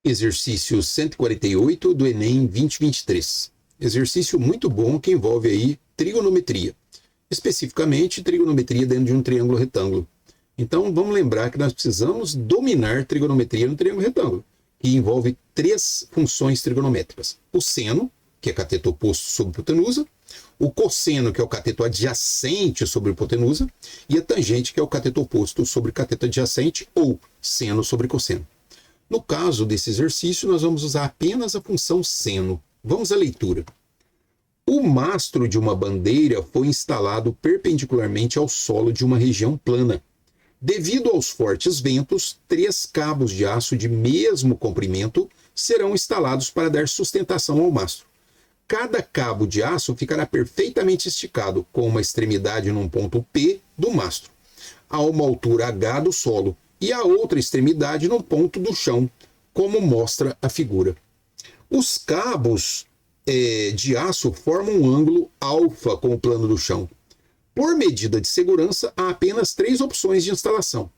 Exercício 148 do Enem 2023. Exercício muito bom que envolve aí trigonometria. Especificamente, trigonometria dentro de um triângulo retângulo. Então, vamos lembrar que nós precisamos dominar trigonometria no triângulo retângulo, que envolve três funções trigonométricas. O seno, que é cateto oposto sobre hipotenusa, o cosseno, que é o cateto adjacente sobre hipotenusa, e a tangente, que é o cateto oposto sobre cateto adjacente, ou seno sobre cosseno. No caso desse exercício, nós vamos usar apenas a função seno. Vamos à leitura. O mastro de uma bandeira foi instalado perpendicularmente ao solo de uma região plana. Devido aos fortes ventos, 3 cabos de aço de mesmo comprimento serão instalados para dar sustentação ao mastro. Cada cabo de aço ficará perfeitamente esticado, com uma extremidade num ponto P do mastro, a uma altura H do solo, e a outra extremidade no ponto do chão, como mostra a figura. Os cabos de aço formam um ângulo alfa com o plano do chão. Por medida de segurança, há apenas 3 opções de instalação.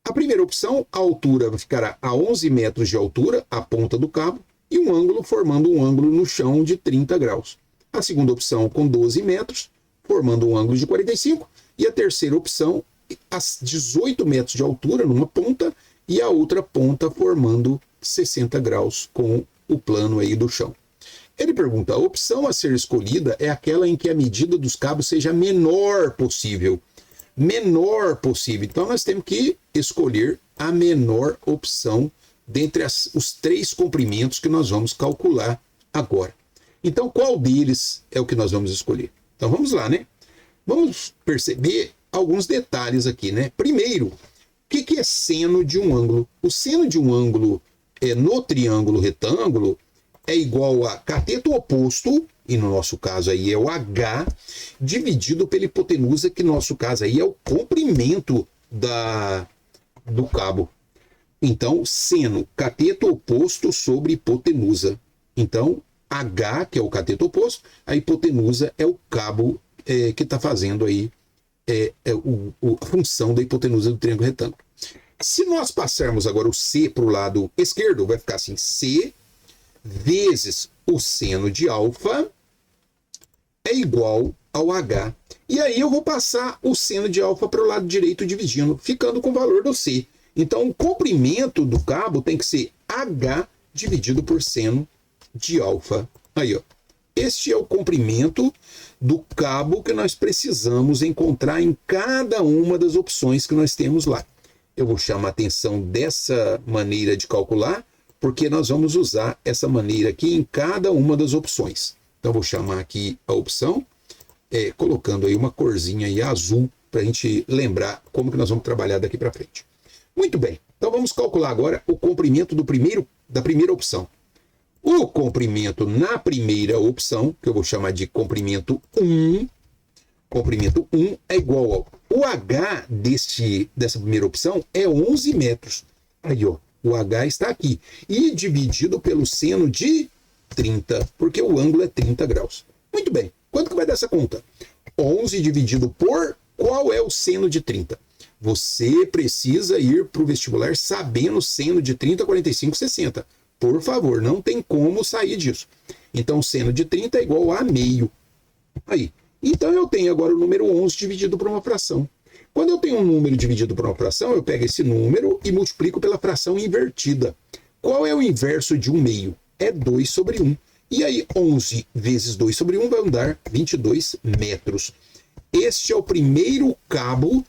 A primeira opção, a altura ficará a 11 metros de altura, a ponta do cabo, e um ângulo formando um ângulo no chão de 30 graus. A segunda opção, com 12 metros, formando um ângulo de 45, e a terceira opção, a 18 metros de altura numa ponta e a outra ponta formando 60 graus com o plano aí do chão. Ele pergunta, a opção a ser escolhida é aquela em que a medida dos cabos seja a menor possível. Menor possível. Então nós temos que escolher a menor opção dentre os 3 comprimentos que nós vamos calcular agora. Então qual deles é o que nós vamos escolher? Então vamos lá, né? Vamos perceber alguns detalhes aqui, né? Primeiro, o que é seno de um ângulo? O seno de um ângulo no triângulo retângulo é igual a cateto oposto, e no nosso caso aí é o H, dividido pela hipotenusa, que no nosso caso aí é o comprimento do cabo. Então, seno, cateto oposto sobre hipotenusa. Então, H, que é o cateto oposto, a hipotenusa é o cabo que está fazendo aí a função da hipotenusa do triângulo retângulo. Se nós passarmos agora o C para o lado esquerdo, vai ficar assim, C vezes o seno de alfa é igual ao H. E aí eu vou passar o seno de alfa para o lado direito dividindo, ficando com o valor do C. Então o comprimento do cabo tem que ser H dividido por seno de alfa. Aí, ó. Este é o comprimento do cabo que nós precisamos encontrar em cada uma das opções que nós temos lá. Eu vou chamar a atenção dessa maneira de calcular, porque nós vamos usar essa maneira aqui em cada uma das opções. Então, vou chamar aqui a opção, colocando aí uma corzinha aí azul, para a gente lembrar como que nós vamos trabalhar daqui para frente. Muito bem, então vamos calcular agora o comprimento da primeira opção. O comprimento na primeira opção, que eu vou chamar de comprimento 1, comprimento 1 é igual ao... O H dessa primeira opção é 11 metros. Aí, ó, o H está aqui. E dividido pelo seno de 30, porque o ângulo é 30 graus. Muito bem, quanto que vai dar essa conta? 11 dividido por... Qual é o seno de 30? Você precisa ir para o vestibular sabendo o seno de 30, 45, 60. Por favor, não tem como sair disso. Então, seno de 30 é igual a meio. Aí. Então, eu tenho agora o número 11 dividido por uma fração. Quando eu tenho um número dividido por uma fração, eu pego esse número e multiplico pela fração invertida. Qual é o inverso de 1 meio? É 2 sobre 1. E aí, 11 vezes 2 sobre 1 vai dar 22 metros. Este é o primeiro cabo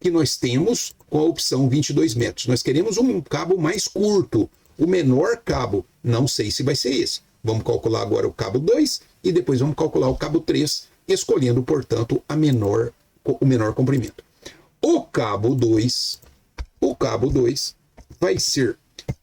que nós temos com a opção 22 metros. Nós queremos um cabo mais curto. O menor cabo, não sei se vai ser esse. Vamos calcular agora o cabo 2 e depois vamos calcular o cabo 3, escolhendo, portanto, o menor comprimento. O cabo 2 vai ser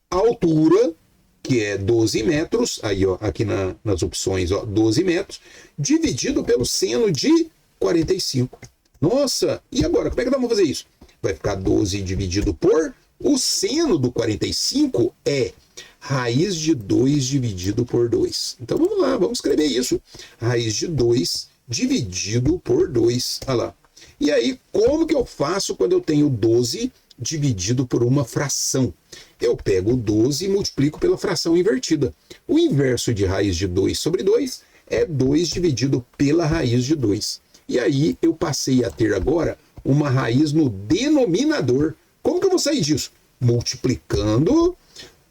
a altura, que é 12 metros, aí ó, aqui nas opções, ó, 12 metros, dividido pelo seno de 45. Nossa, e agora, como é que nós vamos fazer isso? Vai ficar 12 dividido por... O seno do 45 é raiz de 2 dividido por 2. Então vamos lá, vamos escrever isso. Raiz de 2 dividido por 2. Olha lá. E aí, como que eu faço quando eu tenho 12 dividido por uma fração. Eu pego o 12 e multiplico pela fração invertida. O inverso de raiz de 2 sobre 2 é 2 dividido pela raiz de 2. E aí eu passei a ter agora uma raiz no denominador. Como que eu vou sair disso? Multiplicando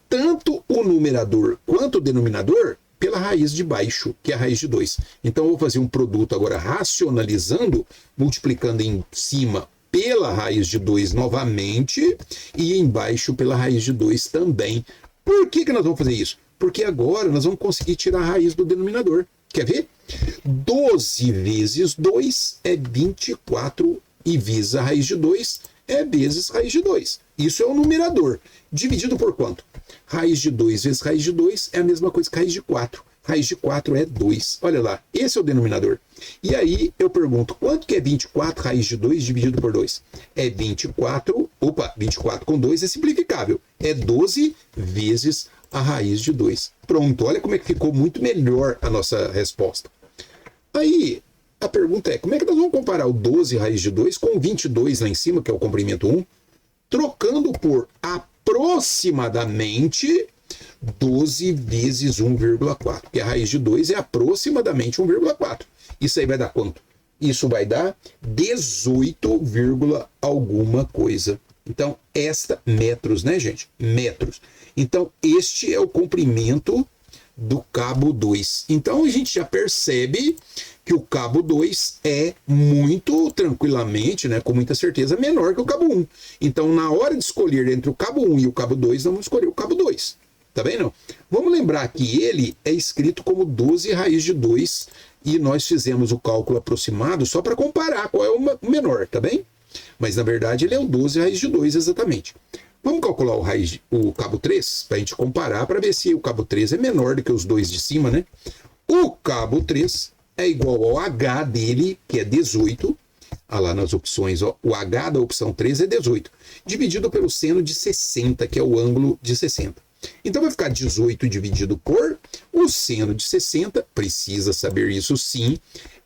tanto o numerador quanto o denominador pela raiz de baixo, que é a raiz de 2. Então eu vou fazer um produto agora racionalizando, multiplicando em cima pela raiz de 2 novamente e embaixo pela raiz de 2 também. Por que nós vamos fazer isso? Porque agora nós vamos conseguir tirar a raiz do denominador. Quer ver? 12 vezes 2 é 24 e vezes a raiz de 2 é vezes raiz de 2. Isso é o numerador. Dividido por quanto? Raiz de 2 vezes raiz de 2 é a mesma coisa que raiz de 4. Raiz de 4 é 2. Olha lá, esse é o denominador. E aí eu pergunto, quanto que é 24 raiz de 2 dividido por 2? É 24, 24 com 2 é simplificável. É 12 vezes a raiz de 2. Pronto, olha como é que ficou muito melhor a nossa resposta. Aí, a pergunta é, como é que nós vamos comparar o 12 raiz de 2 com o 22 lá em cima, que é o comprimento 1, trocando por aproximadamente 12 vezes 1,4, que a raiz de 2 é aproximadamente 1,4. Isso aí vai dar quanto? Isso vai dar 18, alguma coisa. Então, metros, né, gente? Metros. Então, este é o comprimento do cabo 2. Então, a gente já percebe que o cabo 2 é muito tranquilamente, né, com muita certeza, menor que o cabo 1. Então, na hora de escolher entre o cabo 1 e o cabo 2, nós vamos escolher o cabo 2. Tá bem, não? Vamos lembrar que ele é escrito como 12 raiz de 2 e nós fizemos o cálculo aproximado só para comparar qual é o menor, tá bem? Mas, na verdade, ele é o 12 raiz de 2 exatamente. Vamos calcular o cabo 3 para a gente comparar para ver se o cabo 3 é menor do que os dois de cima, né? O cabo 3 é igual ao H dele, que é 18. Olha lá nas opções, ó, o H da opção 3 é 18, dividido pelo seno de 60, que é o ângulo de 60. Então vai ficar 18 dividido por o seno de 60, precisa saber isso sim,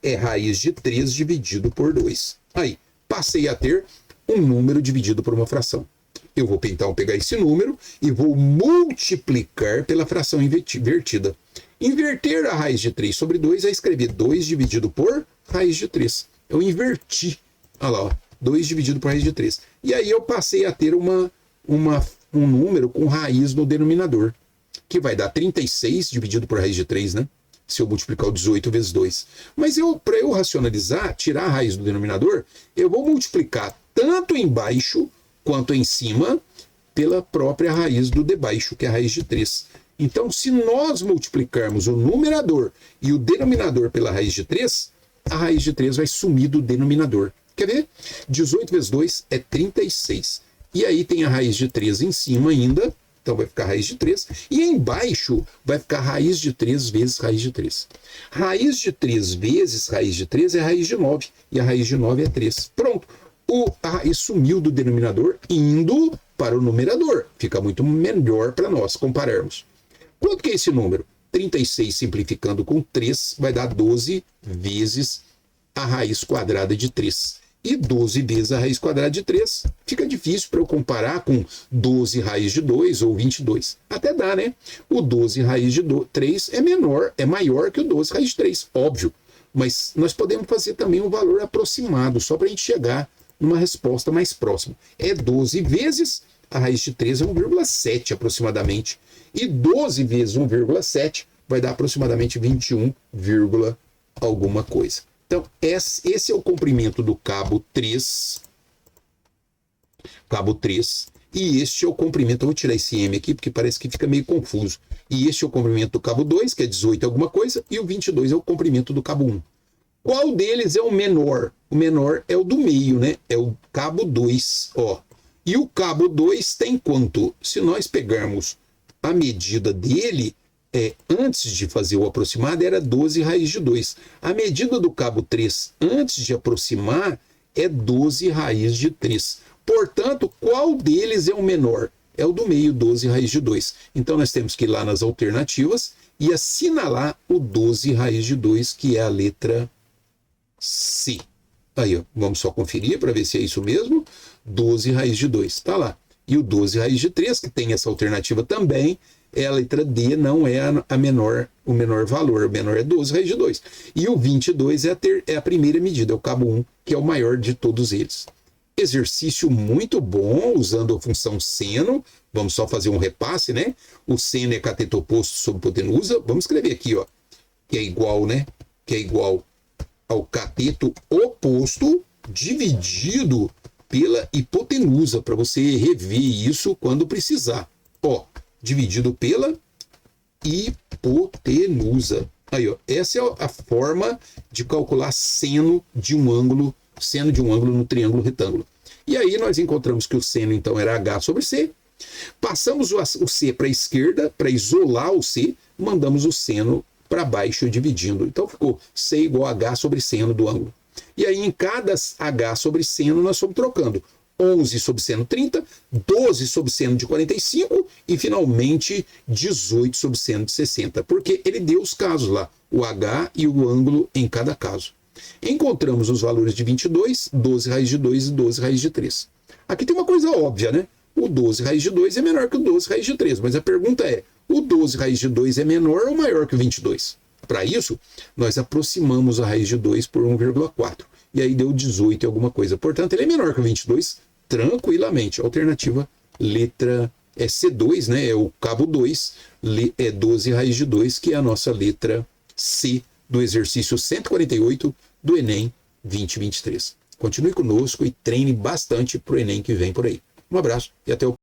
é raiz de 3 dividido por 2. Aí, passei a ter um número dividido por uma fração. Eu vou então pegar esse número e vou multiplicar pela fração invertida. Inverter a raiz de 3 sobre 2 é escrever 2 dividido por raiz de 3. Eu inverti, olha lá, ó, 2 dividido por raiz de 3. E aí eu passei a ter um número com raiz no denominador, que vai dar 36 dividido por raiz de 3, né? Se eu multiplicar o 18 vezes 2. Mas para eu racionalizar, tirar a raiz do denominador, eu vou multiplicar tanto embaixo quanto em cima pela própria raiz do debaixo, que é a raiz de 3. Então, se nós multiplicarmos o numerador e o denominador pela raiz de 3, a raiz de 3 vai sumir do denominador. Quer ver? 18 vezes 2 é 36. E aí tem a raiz de 3 em cima ainda, então vai ficar raiz de 3. E embaixo vai ficar raiz de 3 vezes raiz de 3. Raiz de 3 vezes raiz de 3 é raiz de 9. E a raiz de 9 é 3. Pronto. A raiz sumiu do denominador indo para o numerador. Fica muito melhor para nós compararmos. Quanto que é esse número? 36 simplificando com 3 vai dar 12 vezes a raiz quadrada de 3. E 12 vezes a raiz quadrada de 3 fica difícil para eu comparar com 12 raiz de 2 ou 22. Até dá, né? O 12 raiz de 3 é maior que o 12 raiz de 3, óbvio. Mas nós podemos fazer também um valor aproximado, só para a gente chegar numa resposta mais próxima. É 12 vezes a raiz de 3 é 1,7 aproximadamente. E 12 vezes 1,7 vai dar aproximadamente 21, alguma coisa. Então, esse é o comprimento do cabo 3. Cabo 3. E este é o comprimento, eu vou tirar esse M aqui, porque parece que fica meio confuso. E este é o comprimento do cabo 2, que é 18 alguma coisa, e o 22 é o comprimento do cabo 1. Qual deles é o menor? O menor é o do meio, né? É o cabo 2, ó. E o cabo 2 tem quanto? Se nós pegarmos a medida dele, antes de fazer o aproximado, era 12 raiz de 2. A medida do cabo 3, antes de aproximar, é 12 raiz de 3. Portanto, qual deles é o menor? É o do meio, 12 raiz de 2. Então, nós temos que ir lá nas alternativas e assinalar o 12 raiz de 2, que é a letra C. Aí, ó, vamos só conferir para ver se é isso mesmo. 12 raiz de 2, está lá. E o 12 raiz de 3, que tem essa alternativa também, é a letra D, não é o menor valor. O menor é 12 raiz de 2. E o 22 é a primeira medida, é o cabo 1, que é o maior de todos eles. Exercício muito bom, usando a função seno. Vamos só fazer um repasse, né? O seno é cateto oposto sobre hipotenusa. Vamos escrever aqui, ó, que é igual, né? Que é igual ao cateto oposto dividido pela hipotenusa, para você rever isso quando precisar. Ó, dividido pela hipotenusa. Aí, ó, essa é a forma de calcular seno de um ângulo no triângulo retângulo. E aí nós encontramos que o seno, então, era H sobre C. Passamos o C para a esquerda, para isolar o C, mandamos o seno para baixo dividindo. Então ficou C igual a H sobre seno do ângulo. E aí em cada H sobre seno nós fomos trocando. 11 sobre seno 30, 12 sobre seno de 45 e finalmente 18 sobre seno de 60. Porque ele deu os casos lá, o H e o ângulo em cada caso. Encontramos os valores de 22, 12 raiz de 2 e 12 raiz de 3. Aqui tem uma coisa óbvia, né? O 12 raiz de 2 é menor que o 12 raiz de 3, mas a pergunta é, o 12 raiz de 2 é menor ou maior que o 22? Para isso, nós aproximamos a raiz de 2 por 1,4. E aí deu 18 e alguma coisa. Portanto, ele é menor que o 22 tranquilamente. Alternativa, letra C2, né? É o cabo 2, é 12 raiz de 2, que é a nossa letra C do exercício 148 do Enem 2023. Continue conosco e treine bastante para o Enem que vem por aí. Um abraço e até o